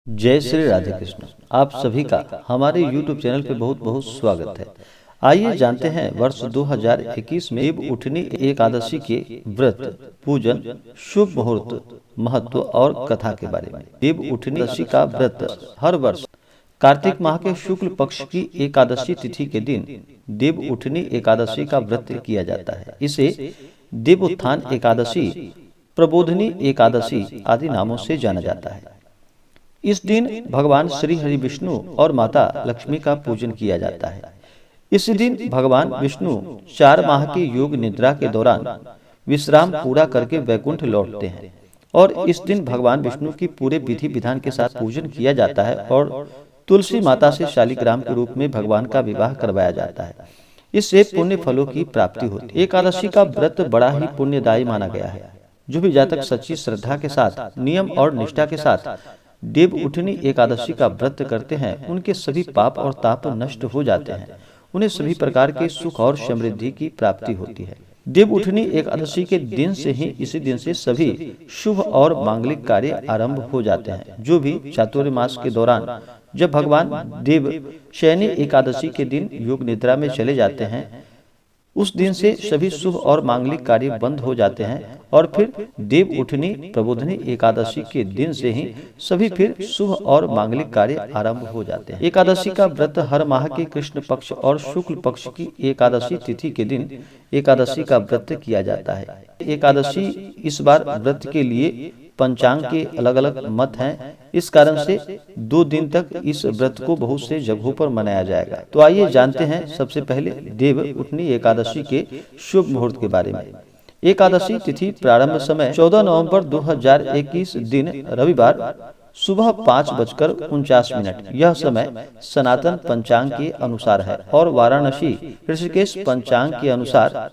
जय श्री राधे कृष्ण। आप सभी का हमारे YouTube चैनल पे बहुत बहुत स्वागत है। आइए जानते हैं वर्ष 2021 में देव उठनी एकादशी के व्रत, पूजन, शुभ मुहूर्त, महत्व और कथा के बारे में। देव उठनी एकादशी का व्रत हर वर्ष कार्तिक माह के शुक्ल पक्ष की एकादशी तिथि के दिन देव उठनी एकादशी का व्रत किया जाता है। इसे देव उत्थान एकादशी, प्रबोधनी एकादशी आदि नामों से जाना जाता है। इस दिन भगवान श्री हरि विष्णु और माता लक्ष्मी का पूजन किया जाता है। इस दिन भगवान विष्णु 4 माह की योग निद्रा के दौरान विश्राम पूरा करके वैकुंठ लौटते हैं और इस दिन भगवान विष्णु की पूरे विधि विधान के साथ पूजन किया जाता है और तुलसी माता से शालिग्राम के रूप में भगवान का विवाह करवाया जाता है। इससे पुण्य फलों की प्राप्ति होती है। एकादशी का व्रत बड़ा ही पुण्यदायी माना गया है। जो भी जातक सच्ची श्रद्धा के साथ, नियम और निष्ठा के साथ देव उठनी एकादशी का व्रत करते हैं, उनके सभी पाप और ताप नष्ट हो जाते हैं। उन्हें सभी प्रकार के सुख और समृद्धि की प्राप्ति होती है। देव उठनी एकादशी के दिन से ही, इसी दिन से सभी शुभ और मांगलिक कार्य आरंभ हो जाते हैं। जो भी चातुर्य मास के दौरान जब भगवान देव शयनी एकादशी के दिन योग निद्रा में चले जाते हैं, उस दिन से सभी शुभ और मांगलिक कार्य बंद हो जाते हैं और फिर देव उठनी प्रबोधनी एकादशी के दिन से ही सभी फिर शुभ और मांगलिक कार्य आरंभ हो जाते हैं। एकादशी का व्रत हर माह के कृष्ण पक्ष और शुक्ल पक्ष की एकादशी तिथि के दिन एकादशी का व्रत किया जाता है। एकादशी इस बार व्रत के लिए पंचांग के अलग अलग मत हैं। इस कारण से 2 दिन तक इस व्रत को बहुत से जगहों पर मनाया जाएगा। तो आइए जानते हैं सबसे पहले देव उठनी एकादशी के शुभ मुहूर्त के बारे में। एकादशी तिथि प्रारंभ समय 14 नवंबर 2021 दिन रविवार सुबह 5:49। यह समय सनातन पंचांग के अनुसार है और वाराणसी ऋषिकेश पंचांग के अनुसार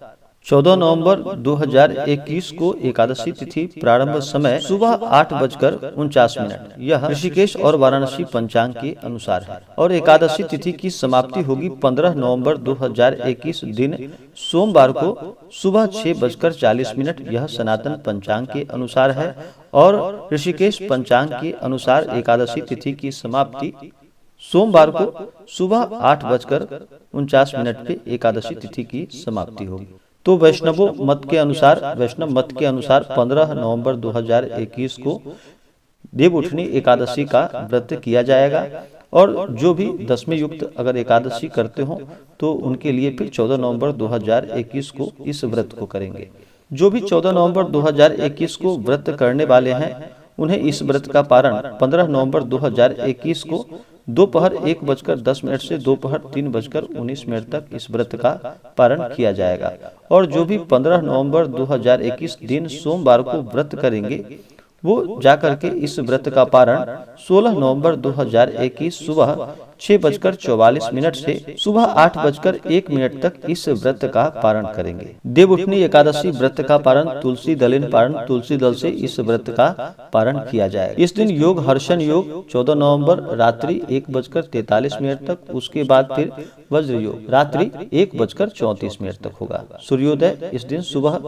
14 नवंबर 2021 को एकादशी तिथि प्रारंभ समय सुबह 8:49। यह ऋषिकेश और वाराणसी पंचांग के अनुसार है और एकादशी तिथि की समाप्ति होगी 15 नवंबर 2021 दिन सोमवार को सुबह 6:40। यह सनातन पंचांग के अनुसार है और ऋषिकेश पंचांग के अनुसार एकादशी तिथि की समाप्ति सोमवार को सुबह 8:49 पे एकादशी तिथि की समाप्ति होगी। तो वैष्णव मत के अनुसार 15 नवंबर 2021 को देव उठनी एकादशी का व्रत किया जाएगा और जो भी दशमी युक्त अगर एकादशी करते हो तो उनके लिए फिर 14 नवंबर 2021 को इस व्रत को करेंगे। जो भी 14 नवंबर 2021 को व्रत करने वाले हैं, उन्हें इस व्रत का पारण 15 नवंबर 2021 को दोपहर 1:10 से दोपहर 3:19 तक इस व्रत का पारण किया जाएगा और जो भी 15 नवंबर 2021 दिन सोमवार को व्रत करेंगे, वो जाकर के इस व्रत का पारण 16 नवंबर 2021 सुबह 6:44 से सुबह 8:01 तक इस व्रत का पारण करेंगे। देव उठनी एकादशी व्रत का पारण तुलसी दलिन पारण, तुलसी दल से इस व्रत का पारण किया जाएगा। इस दिन योग हर्षण योग 14 नवंबर रात्रि 1:43 तक, उसके बाद फिर वज्र योग रात्रि 1:34 तक होगा। सूर्योदय इस दिन सुबह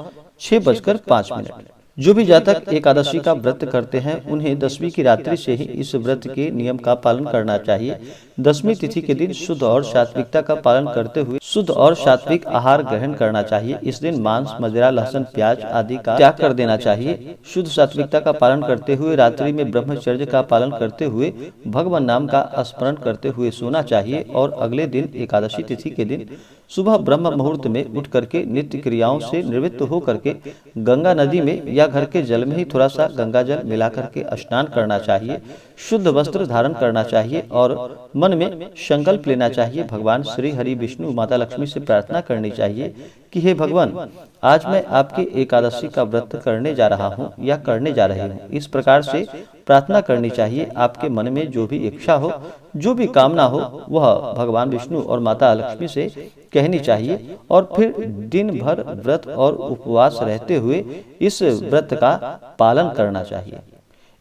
6:05। जो भी जातक एकादशी का व्रत करते हैं, उन्हें दशमी की रात्रि से ही इस व्रत के नियम का पालन करना चाहिए। दशमी तिथि के दिन शुद्ध और सात्विकता का पालन करते हुए शुद्ध और सात्विक आहार ग्रहण करना चाहिए। इस दिन मांस, मदिरा, लहसुन, प्याज आदि का त्याग कर देना चाहिए। शुद्ध सात्विकता का पालन करते हुए रात्रि में ब्रह्मचर्य का पालन करते हुए भगवान नाम का स्मरण करते हुए सोना चाहिए और अगले दिन एकादशी तिथि के दिन सुबह ब्रह्म मुहूर्त में उठ करके नित्य क्रियाओं से निवृत्त हो करके गंगा नदी में या घर के जल में ही थोड़ा सा गंगा जल मिला करके स्नान करना चाहिए। शुद्ध वस्त्र धारण करना चाहिए और मन में संकल्प लेना चाहिए। भगवान श्री हरि विष्णु माता लक्ष्मी से प्रार्थना करनी चाहिए कि हे भगवान, आज मैं आपके एकादशी का व्रत करने जा रहा हूँ या करने जा रही हूँ। इस प्रकार से प्रार्थना करनी चाहिए। आपके मन में जो भी इच्छा हो, जो भी कामना हो, वह भगवान विष्णु और माता लक्ष्मी से कहनी चाहिए और फिर दिन भर व्रत और उपवास रहते हुए इस व्रत का पालन करना चाहिए।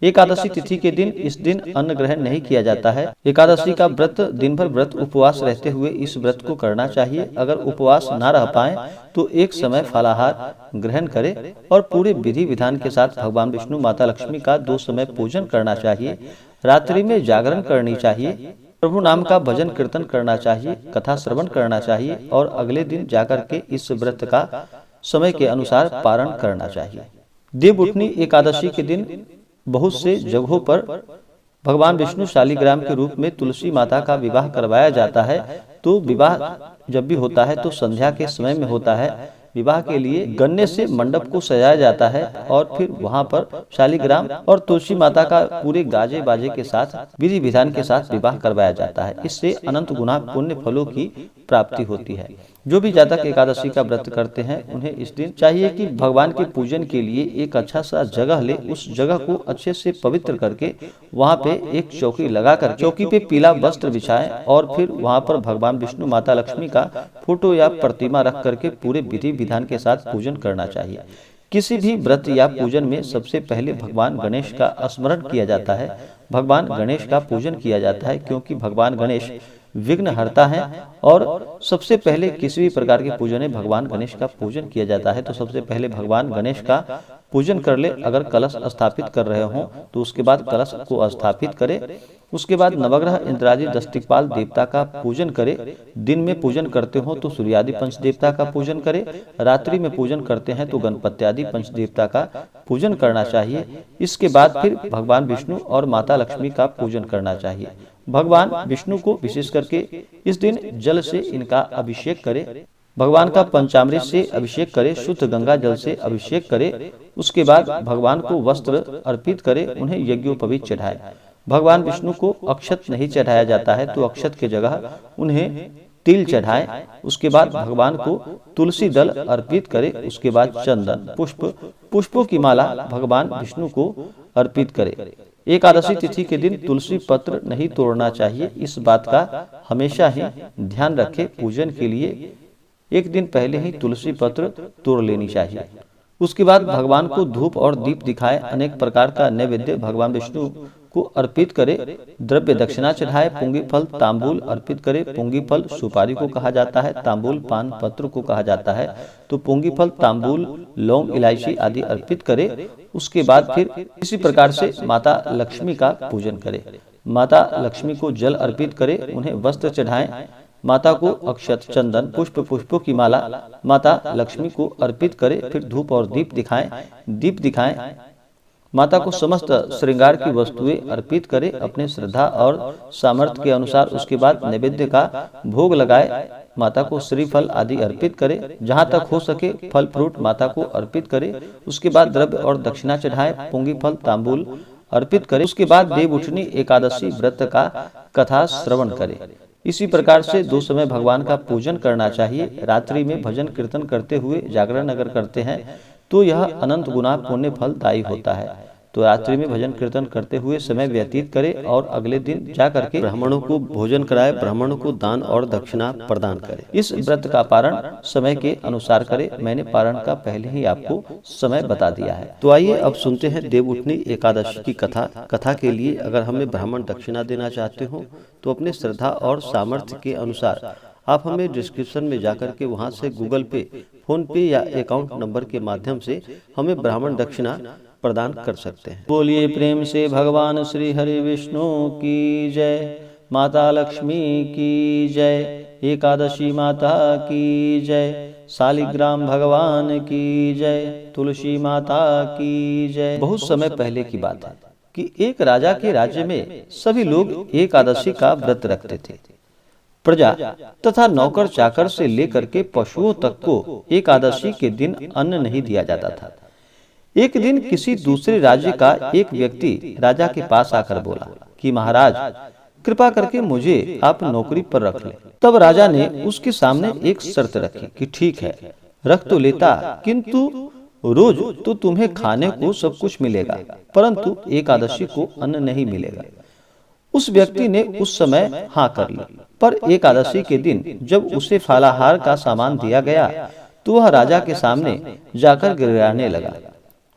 एकादशी तिथि के दिन इस दिन अन्न ग्रहण नहीं किया जाता है। एकादशी का व्रत दिन भर व्रत उपवास रहते हुए इस व्रत को करना चाहिए। अगर उपवास ना रह पाए तो एक समय फलाहार ग्रहण करें और पूरे विधि विधान के साथ भगवान विष्णु माता लक्ष्मी का 2 समय पूजन करना चाहिए। रात्रि में जागरण करनी चाहिए, प्रभु नाम का भजन कीर्तन करना चाहिए, कथा श्रवण करना चाहिए और अगले दिन जाकर के इस व्रत का समय के अनुसार पारण करना चाहिए। देवउठनी एकादशी के दिन बहुत से जगहों पर भगवान विष्णु शालिग्राम के रूप में तुलसी माता का विवाह करवाया जाता है। तो विवाह जब भी होता है तो संध्या के समय में होता है। विवाह के लिए गन्ने से मंडप को सजाया जाता है और फिर वहां पर शालिग्राम और तुलसी माता का पूरे गाजे बाजे के साथ विधि विधान के साथ विवाह करवाया जाता है। इससे अनंत गुना पुण्य फलों की प्राप्ति होती है। जो भी जातक एकादशी का व्रत करते हैं उन्हें इस दिन चाहिए कि भगवान के पूजन के लिए एक अच्छा सा जगह ले, उस जगह को अच्छे से पवित्र करके वहाँ पे एक चौकी लगाकर चौकी पे पीला वस्त्र बिछाएं और फिर वहाँ पर भगवान विष्णु माता लक्ष्मी का फोटो या प्रतिमा रख करके पूरे विधि विधान के साथ पूजन करना चाहिए। किसी भी व्रत या पूजन में सबसे पहले भगवान गणेश का स्मरण किया जाता है। भगवान गणेश का पूजन किया जाता है क्योंकि भगवान गणेश विघ्न हरता है और सबसे पहले किसी भी प्रकार के पूजन में भगवान गणेश का पूजन किया जाता है। तो सबसे पहले भगवान गणेश का पूजन कर ले। अगर कलश स्थापित कर रहे हों तो उसके बाद कलश को स्थापित करें। उसके बाद नवग्रह इंद्रादि दस्तिकपाल देवता का पूजन करे। दिन में पूजन करते हो तो सूर्यादि पंच देवता का पूजन करे। रात्रि में पूजन करते हैं तो गणपत्यादि पंच देवता का पूजन करना चाहिए। इसके बाद फिर भगवान विष्णु और माता लक्ष्मी का पूजन करना चाहिए। भगवान विष्णु को विशेष करके इस दिन जल से इनका अभिषेक करे। भगवान का पंचामृत से अभिषेक करे, शुद्ध गंगा जल से अभिषेक करे। उसके बाद भगवान को वस्त्र अर्पित करे, उन्हें यज्ञोपवीत चढ़ाए। भगवान विष्णु को अक्षत नहीं चढ़ाया जाता है तो अक्षत के जगह उन्हें तिल चढ़ाए। उसके बाद भगवान को तुलसी दल अर्पित करे। उसके बाद चंदन पुष्पों की माला भगवान विष्णु को अर्पित करे। एकादशी तिथि के दिन तुलसी पत्र नहीं तोड़ना चाहिए। इस बात का हमेशा ही ध्यान रखें। पूजन के लिए एक दिन पहले ही तुलसी पत्र तोड़ लेनी चाहिए। उसके बाद भगवान को धूप और दीप दिखाए, अनेक प्रकार का नैवेद्य भगवान विष्णु को अर्पित करे, द्रव्य दक्षिणा चढ़ाए, पुंगी फल तांबूल अर्पित करे। पुंगी फल सुपारी को कहा जाता है, तांबूल पान पत्र को कहा जाता है। तो पुंगी फल तांबूल लौंग इलायची आदि अर्पित करे। उसके बाद फिर इसी प्रकार से माता लक्ष्मी का पूजन करे। माता लक्ष्मी को जल अर्पित करे, उन्हें वस्त्र चढ़ाएं। माता को अक्षत चंदन पुष्पों की माला माता लक्ष्मी को अर्पित करे। फिर धूप और दीप दिखाएं। माता को समस्त श्रृंगार की वस्तुएं अर्पित करे अपने श्रद्धा और सामर्थ्य के अनुसार। उसके बाद नैवेद्य का भोग लगाए। माता को श्रीफल आदि अर्पित करे, जहाँ तक हो सके फल फ्रूट माता को अर्पित करे। उसके बाद द्रव्य और दक्षिणा चढ़ाए, पुंगी फल तांबूल अर्पित करे। उसके बाद देवउठनी एकादशी व्रत का कथा श्रवण करे। इसी प्रकार से दो समय भगवान का पूजन करना चाहिए। रात्रि में भजन कीर्तन करते हुए जागरण अगर करते हैं तो यह अनंत गुना पुण्य फलदायी होता है। तो रात्रि में भजन कीर्तन करते हुए समय व्यतीत करे और अगले दिन जा करके ब्राह्मणों को भोजन कराए, ब्राह्मणों को दान और दक्षिणा प्रदान करे। इस व्रत का पारण समय के अनुसार करे। मैंने पारण का पहले ही आपको समय बता दिया है। तो आइए अब सुनते हैं देवउठनी एकादशी की कथा के लिए अगर हमें ब्राह्मण दक्षिणा देना चाहते हो तो अपने श्रद्धा और सामर्थ्य के अनुसार आप हमें डिस्क्रिप्शन में जाकर के वहां से गूगल पे, फोन पे या अकाउंट नंबर के माध्यम से हमें ब्राह्मण दक्षिणा प्रदान कर सकते हैं। बोलिए प्रेम से भगवान श्री हरि विष्णु की जय, माता लक्ष्मी की जय, एकादशी माता की जय, शालिग्राम भगवान की जय, तुलसी माता की जय। बहुत समय पहले की बात है कि एक राजा के राज्य में सभी लोग एकादशी का व्रत रखते थे। प्रजा तथा नौकर चाकर से लेकर के पशुओं तक को एकादशी के दिन अन्न नहीं दिया जाता था। एक दिन किसी दूसरे राज्य का एक व्यक्ति राजा के पास आकर बोला कि महाराज कृपा करके मुझे आप नौकरी पर रख लें। तब राजा ने उसके सामने एक शर्त रखी कि ठीक है रख तो लेता, किंतु रोज तो तुम्हें खाने को सब कुछ मिलेगा, परंतु एकादशी को अन्न नहीं मिलेगा। उस व्यक्ति ने उस समय हाँ कर ली, पर एकादशी के दिन जब उसे फलाहार का सामान दिया गया तो वह राजा के सामने जाकर गिड़गिड़ाने लगा,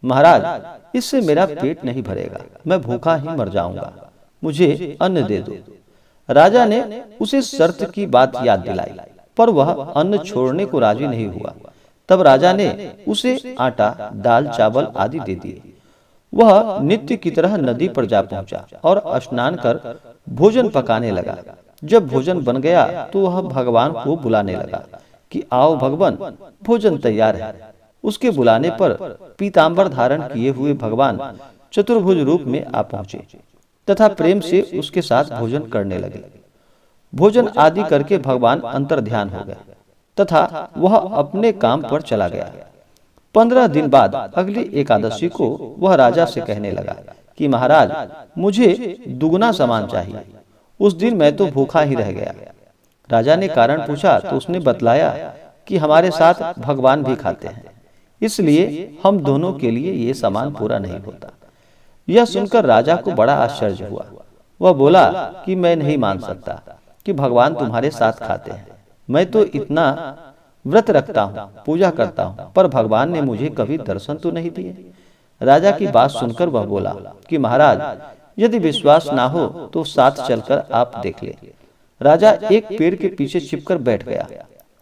महाराज इससे मेरा पेट नहीं भरेगा, मैं भूखा ही मर जाऊंगा, मुझे अन्न दे दो। राजा ने उसे शर्त की बात याद दिलाई, पर वह अन्न छोड़ने को राजी नहीं हुआ। तब राजा ने उसे आटा दाल चावल आदि दे दिए। वह नित्य की तरह नदी पर जा पहुंचा और स्नान कर भोजन पकाने लगा। जब भोजन बन गया तो वह भगवान को बुलाने लगा कि आओ भगवान, भोजन तैयार है। उसके बुलाने पर पीतांबर धारण किए हुए भगवान चतुर्भुज रूप में आ पहुंचे तथा प्रेम से उसके साथ भोजन करने लगे। भोजन आदि करके भगवान अंतर ध्यान हो गए तथा वह अपने काम पर चला गया। 15 दिन बाद अगली एकादशी को वह राजा से कहने लगा कि महाराज, मुझे दुगना सामान चाहिए। उस दिन मैं तो भूखा ही रह गया। राजा ने कारण पूछा तो उसने बतलाया कि हमारे साथ भगवान भी खाते हैं, इसलिए हम दोनों के लिए ये सामान पूरा नहीं होता। यह सुनकर राजा को बड़ा आश्चर्य हुआ। वह बोला कि मैं नहीं मान सकता कि भगवान तुम्हारे साथ खाते हैं। मैं तो इतना व्रत रखता हूँ, पूजा करता हूँ, पर भगवान ने मुझे कभी दर्शन तो नहीं दिए। राजा की बात सुनकर वह बोला कि महाराज, यदि विश्वास ना हो तो साथ चलकर आप देख ले। राजा एक पेड़ के पीछे छिपकर बैठ गया।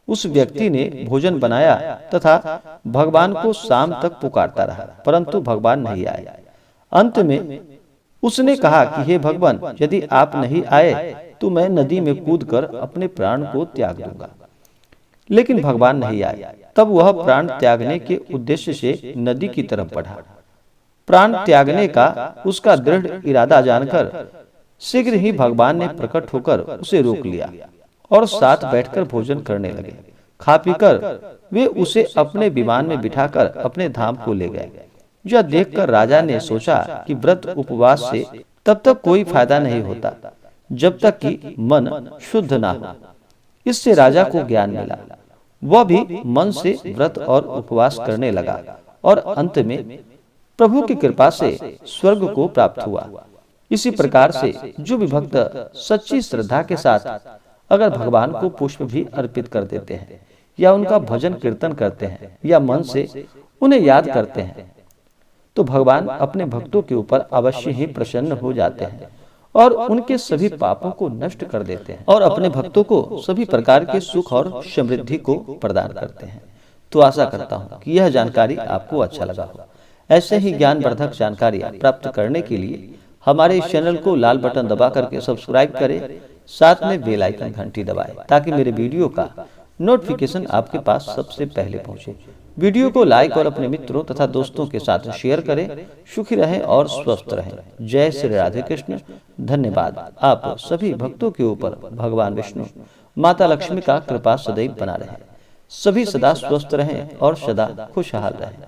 उस व्यक्ति ने भोजन बनाया तथा भगवान को शाम तक पुकारता रहा, परंतु भगवान नहीं आए। अंत में उसने कहा कि हे भगवान, यदि आप नहीं आए तो मैं नदी में कूदकर अपने प्राण को त्याग दूंगा। लेकिन भगवान नहीं आए। तब वह प्राण त्यागने के उद्देश्य से नदी की तरफ बढ़ा। प्राण त्यागने का उसका दृढ़ इरादा जानकर शीघ्र ही भगवान ने प्रकट होकर उसे रोक लिया और साथ बैठकर भोजन करने लगे। खा पीकर वे उसे अपने विमान में बिठाकर अपने धाम को ले गए। यह देखकर राजा ने सोचा कि व्रत उपवास से तब तक कोई फायदा नहीं होता जब तक कि मन शुद्ध ना हो। इससे राजा को ज्ञान मिला। वह भी मन से व्रत और उपवास करने लगा और अंत में प्रभु की कृपा से स्वर्ग को प्राप्त हुआ। इसी प्रकार से जो भी भक्त सच्ची श्रद्धा के साथ अगर भगवान को पुष्प भी अर्पित कर देते हैं या उनका भजन कीर्तन करते हैं या मन से उन्हें याद करते हैं, तो भगवान अपने भक्तों के ऊपर अवश्य ही प्रसन्न हो जाते हैं और उनके सभी पापों को नष्ट कर देते हैं और अपने भक्तों को सभी प्रकार के सुख और समृद्धि को प्रदान करते हैं। तो आशा करता हूँ कि यह जानकारी आपको अच्छा लगा हो। ऐसे ही ज्ञानवर्धक जानकारियाँ प्राप्त करने के लिए हमारे इस चैनल को लाल बटन दबा करके सब्सक्राइब करें, साथ में बेल आइकन घंटी दबाएं ताकि मेरे वीडियो का नोटिफिकेशन आपके पास सबसे पहले पहुंचे। वीडियो को लाइक और अपने मित्रों तथा दोस्तों के साथ शेयर करें। सुखी रहें और स्वस्थ रहें। जय श्री राधे कृष्ण। धन्यवाद। आप सभी भक्तों के ऊपर भगवान विष्णु, माता लक्ष्मी का कृपा सदैव बना रहे। सभी सदा स्वस्थ रहें और सदा खुशहाल रहें।